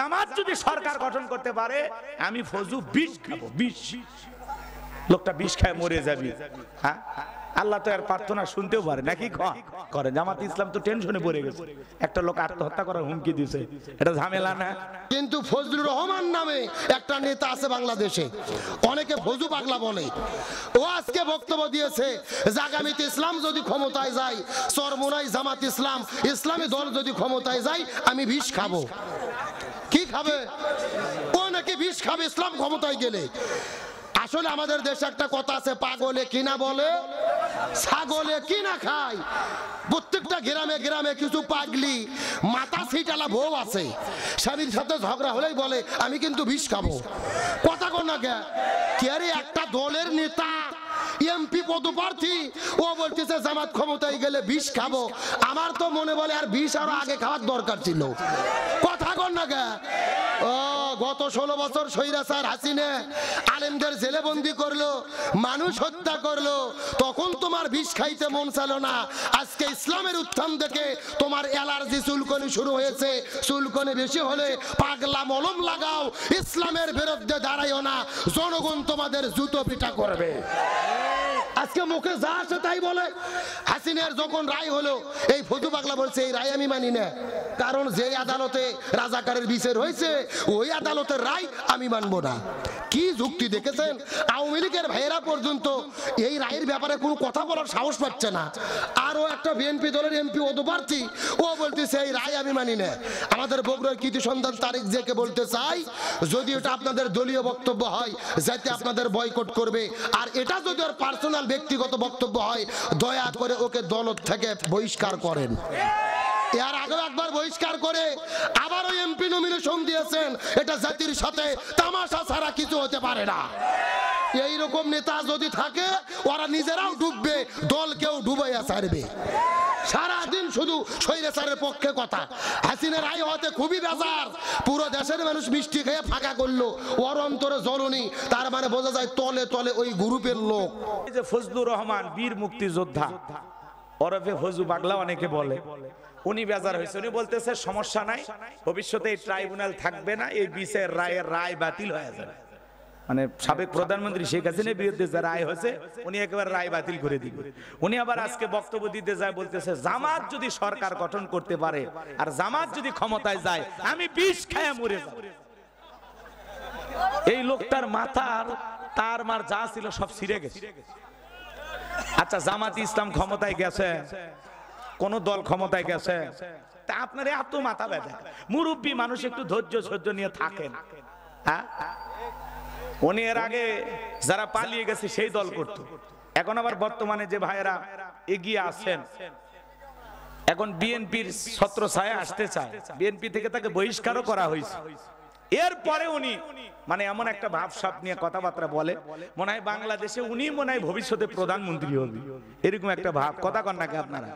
জামাত যদি সরকার গঠন করতে পারে আমি ফজু বিষ খাবো, বিষ। লোকটা বিষ খায় মরে যাবি, হ্যাঁ? আল্লাহ তো আর প্রার্থনা শুনতেও পারে নাকি করে? জামাত ইসলাম তো টেনশনে পড়ে গেছে, একটা লোক আত্মহত্যা করার হুমকি দিছে, এটা ঝামেলা না? কিন্তু ফজলুর রহমান নামে একটা নেতা আছে বাংলাদেশে, অনেকে ফজু পাগলা বলে। ও আজকে বক্তব্য দিয়েছে যে আগামীতে ইসলাম যদি ক্ষমতায় যায়, চরমোনাই জামাত ইসলাম ইসলামী দল যদি ক্ষমতায় যায় আমি বিষ খাবো। কি খাবে? ও নাকি বিষ খাবে ইসলাম ক্ষমতায় গেলে। আসলে আমাদের দেশে একটা কথা আছে, পাগলে কিনা বলে ছাগলে কিনা খায়। প্রত্যেকটা গ্রামে গ্রামে কিছু পাগলি মাথা ছিটালা বউ আছে, স্বামীর সাথে ঝগড়া হলেই বলে আমি কিন্তু বিষ খাবো। কথা কর না কে? আরে একটা দলের নেতা এমপি পদপ্রার্থী, ও বলতেছে জামাত ক্ষমতায় গেলে বিষ খাবো। আমার তো মনে বলে আর বিষ আরো আগে খাওয়ার দরকার ছিল। কথা কর না কে? ও গত 16 বছর স্বৈরাচার হাসিনা আলেমদের জেলে বন্দি করলো, মানুষ হত্যা করলো, তখন তোমার বিষ খাইতে মন চাইলো না। আজকে ইসলামের উত্থান দেখে তোমার অ্যালার্জি চুলকনি শুরু হয়েছে। চুলকনি বেশি হলে পাগলা মলম লাগাও, ইসলামের বিরুদ্ধে দাঁড়াইও না, জনগণ তোমাদের জুতো পিটা করবে। আজকে মুখে যা আসে তাই বলে। হাসিনার যখন রায় হলো, এই ফজু পাগলা বলছে এই রায় আমি মানি না, কারণ যে আদালতে রাজাকারের বিচার হয়েছে ওই আদালতের রায় আমি মানবো না। কি যুক্তি দেখেছেন? আওয়ামী লীগের ভাইয়েরা পর্যন্ত এই রায়ের ব্যাপারে কোনো কথা বলার সাহস পাচ্ছে না। আরও একটা বিএনপি দলের এমপি পদপ্রার্থী, ও বলতেছে এই রায় আমি মানি না। আমাদের বগুড়ার কৃতি সন্তান তারিক জেকে বলতে চাই, যদি এটা আপনাদের দলীয় বক্তব্য হয় যাতে আপনাদের বয়কট করবে, আর এটা যদি ওর পার্সোনাল ব্যক্তিগত বক্তব্য হয় দয়া করে ওকে দল থেকে বহিষ্কার করেন। এর আগে একবার বহিষ্কার করে আবার ওই এমপি নমিনেশন দিয়েছেন, এটা জাতির সাথে তামাশা ছাড়া কিছু হতে পারে না। এইরকম নেতা যদি থাকে ওরা নিজেরাও ডুববে, দলকেও ডুবাইয়া ছাড়বে। সারাদিন শুধু স্বৈরাচারের পক্ষে কথা। হাসিনার রায় হতে খুবই বেজার, পুরো দেশের মানুষ মিষ্টি খেয়ে ফাঁকা করলো, ওর অন্তরে জ্বলনি। তার মানে বোঝা যায় তলে তলে ওই গ্রুপের লোক। এই যে ফজলুর রহমান বীর মুক্তিযোদ্ধা ওরফে ফজু পাগলা অনেকে বলে, উনি বেজার হয়েছে। উনি বলতেছে সমস্যা নাই, ভবিষ্যতে এই ট্রাইব্যুনাল থাকবে না, এই বিচার রায় বাতিল হয়ে যাবে। মানে সাবেক প্রধানমন্ত্রী শেখ হাসিনার বিরুদ্ধে যে রায় হয়েছে উনি একেবারে রায় বাতিল করে দিবে। উনি আবার আজকে বক্তব্য দিতে যায়, বলতেছে জামাত যদি সরকার গঠন করতে পারে আর জামাত যদি ক্ষমতায় যায় আমি বিষ খেয়ে মরে যাব। এই লোকটার মাথার তার মার যা ছিল সব ছিঁড়ে গেছে। আচ্ছা, জামাত ইসলাম ক্ষমতায় গেছে, কোন দল ক্ষমতায় গেছে, তা আপনার এত মাথা ব্যথা? মুরব্বী মানুষ একটু ধৈর্য সহ্য নিয়ে থাকেন। হ্যাঁ, উনি এর আগে যারা পালিয়ে গেছে সেই দল করত, এখন আবার বর্তমানে যে ভাইয়েরা এগিয়ে আছেন এখন বিএনপির ছত্রছায়া আসতে চায়, বিএনপি থেকে তাকে বহিষ্কারও করা হয়েছে। এরপরে উনি মানে এমন একটা ভাবসাব নিয়ে কথাবার্তা বলে, মনে হয় বাংলাদেশে উনি মনে হয় ভবিষ্যতে প্রধানমন্ত্রী হবে, এরকম একটা ভাব। কথা কন নাকি আপনারা?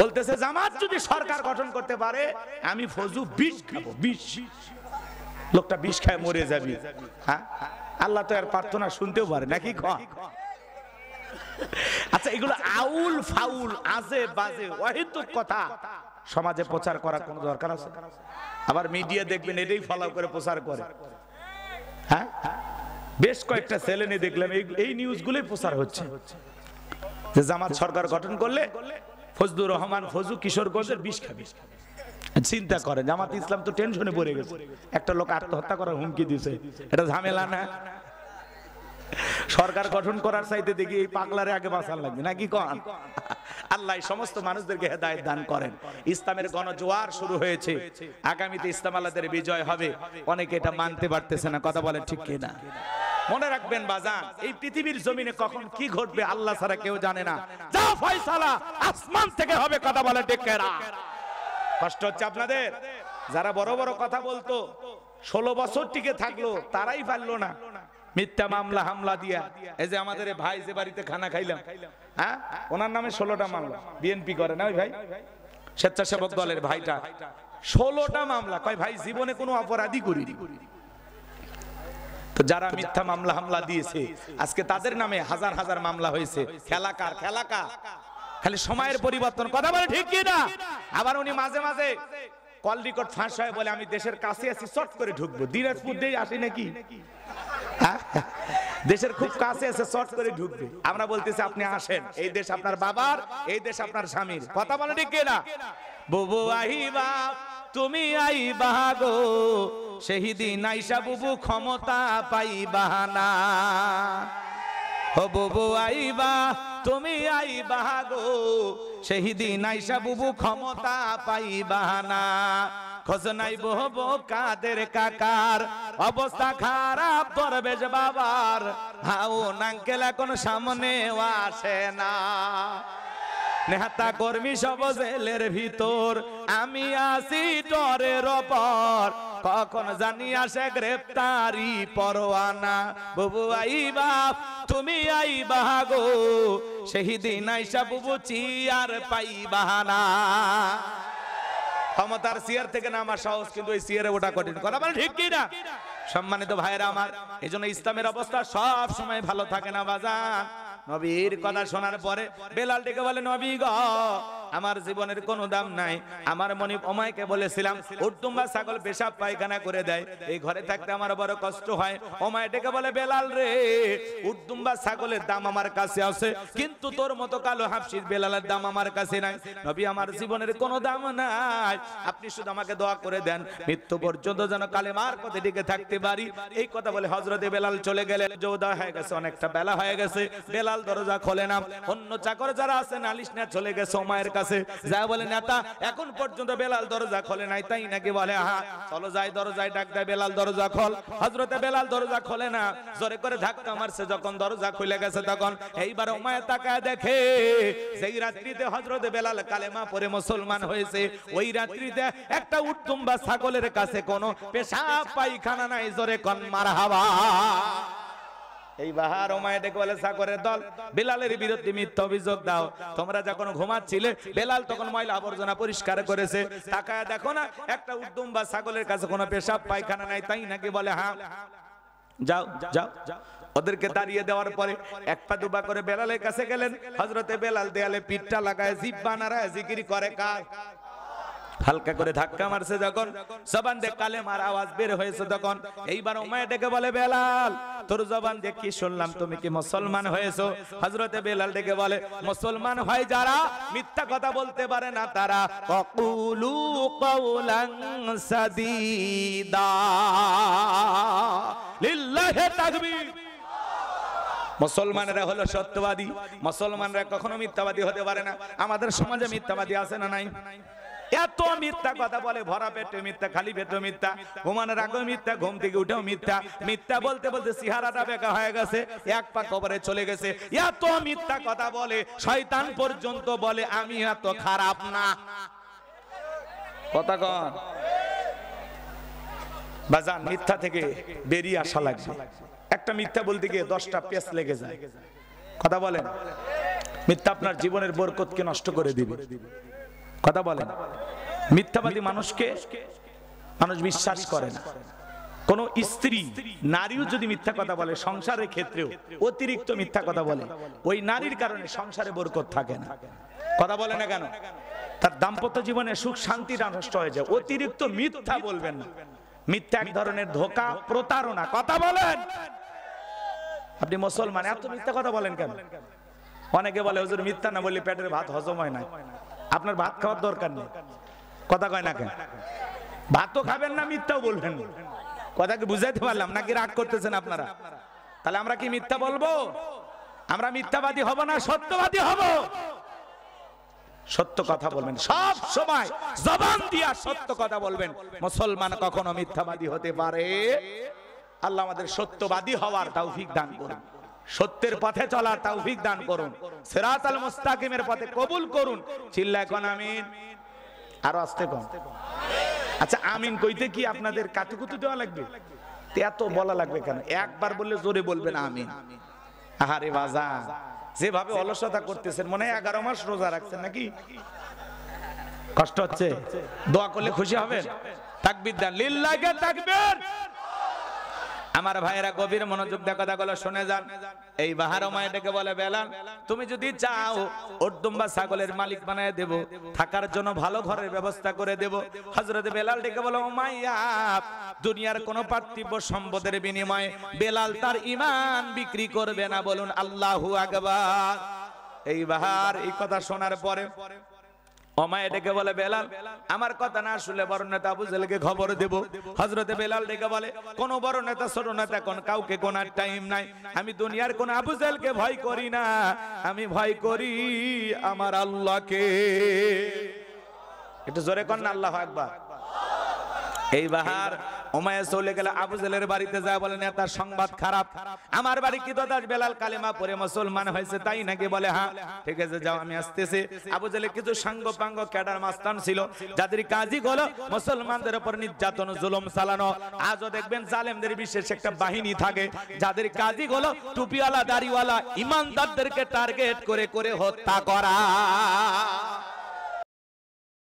বলতেছে জামাত যদি সরকার গঠন করতে পারে আমি ফজু বিষ খাবো, বিষ। লোকটা বিষ খায় মরে যাবি, হ্যাঁ? আল্লাহ তো আর প্রার্থনা শুনতেও পারে নাকি? আচ্ছা, এগুলো আউল ফাউল আজে বাজে অহেতুক কথা সমাজে প্রচার করার কোনো দরকার আছে? আবার মিডিয়া দেখবেন এটাই ফলো করে প্রচার করে। হ্যাঁ, বেশ কয়েকটা চ্যানেলে দেখলাম এই নিউজগুলোই প্রচার হচ্ছে যে জামাত সরকার গঠন করলে ফজলুর রহমান ফজু কিশোরগঞ্জের বিষ খাবে। চিন্তা করেন, জামাত ইসলাম তো টেনশনে পড়ে গেছে, একটা লোক আত্মহত্যা করার হুমকি দিছে, এটা ঝামেলা না? সরকার গঠন করার চাইতে দেখি এই পাগলারে আগে বাঁচান লাগবে নাকি? কন আল্লাহ সমস্ত মানুষদেরকে হেদায়েত দান করেন। ইসলামের গণজোয়ার শুরু হয়েছে, আগামীতে ইসলাম আল্লাহদের বিজয় হবে। অনেকে এটা মানতে পারতেছে না, কথা বলেন ঠিক কিনা? মনে রাখবেন বাজান, এই পৃথিবীর জমিনে কখন কি ঘটবে আল্লাহ ছাড়া কেউ জানে না। যা ফয়সালা আসমান থেকে হবে, কথা বলেন ঠিক কিনা? কষ্ট হচ্ছে আপনাদের? যারা বড় বড় কথা বলতো 16 বছর টিকে থাকলো তারাই পারলো না, মিথ্যা মামলা হামলা দিয়া। এই যে আমাদের ভাই যে বাড়িতে খানা খাইলাম, হ্যাঁ, ওনার নামে 16টা মামলা। বিএনপি করে না ওই ভাই, স্বেচ্ছাসেবক দলের ভাইটা, 16টা মামলা। কয় ভাই জীবনে কোনো অপরাধী করিনি। তো যারা মিথ্যা মামলা হামলা দিয়েছে আজকে তাদের নামে হাজার হাজার মামলা হয়েছে। খেলাকার খেলাকা, খালি সময়ের পরিবর্তন, কথা বলে ঠিক কি না? আবার উনি মাঝে মাঝে কল রেকর্ড ফাঁস হয় বলে আমি দেশের কাছে আছি, চট করে ঢুকবো। দিনাজপুর দিয়ে আসি নাকি, দেশের খুব কাছে আছে, চট করে ঢুকবে। আমরা বলতেছি আপনি আসেন, এই দেশ আপনার বাবার, এই দেশ আপনার স্বামীর। কথা বলে ঠিক না? বুবু আইবা তুমি আইবা গো, সেদিন আইসা বুবু ক্ষমতা পাইবা না। ও বুবু আইবা তুমি আইবা গো, সেদিন আইসা বুবু ক্ষমতা পাইবা না। খোঁজ নাই বহবো কাদের কাকার, অবস্থা খারাপ দরবেশ বাবার, হাও নাঙ্কেল এখন সামনে আসে না। নেতা কর্মী সব জেলের ভিতর, আমি আসি ডরের ওপর, কখন জানি আসে গ্রেপ্তারি পরোয়ানা। বুবু আইবা তুমি আইবা গো, সেদিন আইসা বুবু চিয়ার পাইবা না। ক্ষমতার চেয়ার থেকে নামা সহজ, কিন্তু এই চেয়ারে ওটা কঠিন। কথা বলে ঠিক কি না? সম্মানিত ভাইরা আমার, এজন্য ইসলামের অবস্থা সব সময় ভালো থাকে না বাজান। নবীর কথা শোনার পরে বেলাল ডেকে বলে, নবী গো আমার জীবনের কোনো দাম নাই। আমার মনিব ওমাইকে বলেছিলাম উটদুম্বা ছাগল পেশাব পায়খানা করে দেয়, এই ঘরে থাকতে আমার বড় কষ্ট হয়। ওমাই ডেকে বলে, বেলাল রে উটদুম্বা ছাগলের দাম আমার কাছে আছে, কিন্তু তোর মতো কালো হাফসির বেলালের দাম আমার কাছে নাই। নবী আমার জীবনের কোনো দাম নাই, আপনি শুধু আমাকে দোয়া করে দেন মৃত্যু পর্যন্ত যেন কালেমার পথে টিকে থাকতে পারি। এই কথা বলে হযরতে বেলাল চলে গেলেন। জোদা হয়ে গেছে, অনেকটা বেলা হয়ে গেছে। বেলাল দরজা খোলে না। অন্য চাকর যারা আছে নালিশ না চলে গেছে ওমায়ের কাছে, যা বলে নেতা এখন পর্যন্ত বেলাল দরজা খোলে নাই, তাই নাকি? বলে হ্যাঁ, চলো যাই দরজায় ডাক দেয়, বেলাল দরজা খোল। হযরতে বেলাল দরজা খোলে না, জোরে করে ধাক্কা মারছে। যখন দরজা খুলে গেছে তখন এইবার ওমায়ে তাকায় দেখে সেই রাত্রিতে হযরতে বেলাল কালেমা পড়ে মুসলমান হয়েছে। ওই রাত্রিতে একটা উটদুম্বা ছাগলের কাছে কোনো পেশাব পায়খানা নাই। জোরে কোন মারহাবা। এই বাহার ওমায়ে ডেকে বলে, চাকরের দল বেলালের বিরুদ্ধে মিথ্যা অভিযোগ দাও। তোমরা যখন ঘুমাচ্ছিলে বেলাল তখন ময়লা আবর্জনা পরিষ্কার করেছে, তাকায় দেখো না একটা উটদুম্বা ছাগলের কাছে কোনো পেশাব পায়খানা নাই, তাই নাকি? বলে হ্যাঁ। যাও যাও। ওদেরকে দাঁড়িয়ে দেওয়ার পরে এক পা দুপা করে বেলালের কাছে গেলেন। হযরতে বেলাল দেয়ালে পিঠটা লাগায় জিহ্বা নাড়ায় জিকির করে। কার? হালকা করে ধাক্কা মারছে যখন, জবান দিয়ে কালেমার আওয়াজ বের হয়েছে তখন এইবার ওমায়ে ডেকে বলে, বেলাল তোর জবান দিয়ে কি শুনলাম, তুমি কি মুসলমান হয়েছো? হযরতে বেলাল ডেকে বলে, মুসলমান হয় যারা মিথ্যা কথা বলতে পারে না তারা। ওয়াকুলু কাওলান সাদীদা, লিল্লাহি তাকবীর। মুসলমানরা হলো সত্যবাদী, মুসলমানরা কখনো মিথ্যাবাদী হতে পারে না। আমাদের সমাজে মিথ্যাবাদী আছে না নাই? এত মিথ্যা কথা বলে, ভরা পেটে মিথ্যা, খালি পেটে মিথ্যা, ঘুমানোর আগে মিথ্যা, ঘুম থেকে উঠেও মিথ্যা। মিথ্যা বলতে বলতে চেহারাটা বেঁকা হয়ে গেছে, এক পা কবরে চলে গেছে। এত মিথ্যা কথা বলে শয়তান পর্যন্ত বলে আমি এত খারাপ না। কথা কন বাজান, মিথ্যা থেকে বেরিয়ে আসা লাগবে। একটা মিথ্যা বলতে গিয়ে 10টা পেঁচ লেগে যায়। কথা বলেন, মিথ্যা আপনার জীবনের বরকতকে নষ্ট করে দিবে। কথা বলেন, মিথ্যাবাদী মানুষকে মানুষ বিশ্বাস করে না। কোন স্ত্রী নারীও যদি মিথ্যা কথা বলে, সংসারের ক্ষেত্রেও অতিরিক্ত মিথ্যা কথা বলে, ওই নারীর কারণে সংসারে বরকত থাকে না। কথা বলে না কেন? তার দাম্পত্য জীবনে সুখ শান্তিটা নষ্ট হয়ে যায়। অতিরিক্ত মিথ্যা বলবেন না। মিথ্যা এক ধরনের ধোঁকা, প্রতারণা। কথা বলেন, আপনি মুসলমান এত মিথ্যা কথা বলেন কেন? অনেকে বলে হুজুর মিথ্যা না বললে পেটের ভাত হজম হয় না। আপনার ভাত খাওয়ার দরকার নেই। কথা কয় না কেন? ভাতও খাবেন না, মিথ্যাও বলবেন না। কথা কি বুঝাইতে পারলাম নাকি রাগ করতেছেন আপনারা? তাহলে আমরা কি মিথ্যা বলবো? আমরা মিথ্যাবাদী হব না সত্যবাদী হব? সত্য কথা বলবেন, সব সময় জবান দিয়া সত্য কথা বলবেন। মুসলমান কখনো মিথ্যাবাদী হতে পারে? আল্লাহ আমাদের সত্যবাদী হওয়ার তৌফিক দান করুন, সত্যের পথে চলার তৌফিক দান করুন, সিরাতাল মুস্তাকিমের পথে কবুল করুন। চিল্লায় কোন আমিন। আর আস্তে কোন। আচ্ছা, আমিন কইতে কি আপনাদের কাতুকুতু দেওয়া লাগবে? এত বলা লাগবে কেন? একবার বললে জোরে বলবেন আমিন। আরে বাজান, যেভাবে অলসতা করতেছেন মনে হয় 11 মাস রোজা রাখছেন নাকি? কষ্ট হচ্ছে? দোয়া করলে খুশি হবেন। তাকবীর দেন, লিল্লাহি তাকবীর। আমার ভাইয়েরা গভীর মনোযোগ দিয়ে কথাগুলো শুনে যান। এই বাহার ওমায়া ডেকে বলে বেলাল তুমি যদি চাও ওট দুম্বা ছাগলের মালিক বানায় দেব, থাকার জন্য ভালো ঘরের ব্যবস্থা করে দেব। হযরত বেলাল ডেকে বলে উমাইয়া দুনিয়ার কোন পার্থিব সম্পদের বিনিময়ে বেলাল তার ঈমান বিক্রি করবে না, বলুন আল্লাহু আকবার। এই বাহার এই কথা শোনার পরে ওমায়া ডেকে বলে বেলাল আমার কথা না শুনলে বড় নেতা আবু জেহেলকে খবর দেব। হযরতে বেলাল ডেকে বলে কোন বড় নেতা ছোট নেতা কোন কাউকে কোনার টাইম নাই, আমি দুনিয়ার কোন আবু জেহেলকে ভয় করি না, আমি ভয় করি আমার আল্লাহকে। একটু জোরে কর না আল্লাহু আকবার। এই বাহার উমাইয়া চলে গেল আবু জেহেলের বাড়িতে যায়, বলে নেতার সংবাদ খারাপ, আমার বাড়ি কি দাদাস বেলাল কালেমা পড়ে মুসলমান হয়েছে তাই নাকি? বলে হ্যাঁ, ঠিক আছে যাও আমি আসতেছি। আবু জেহেলের কিছু সাঙ্গ পাঙ্গ ক্যাডার মাস্তান ছিল যাদের কাজই হলো মুসলমানদের উপর নির্যাতন জুলুম চালানো। আজও দেখবেন জালেমদের বিশেষ একটা বাহিনী থাকে যাদের কাজই হলো টুপিওয়ালা দাড়িওয়ালা ইমানদারদেরকে টার্গেট করে করে হত্যা করা।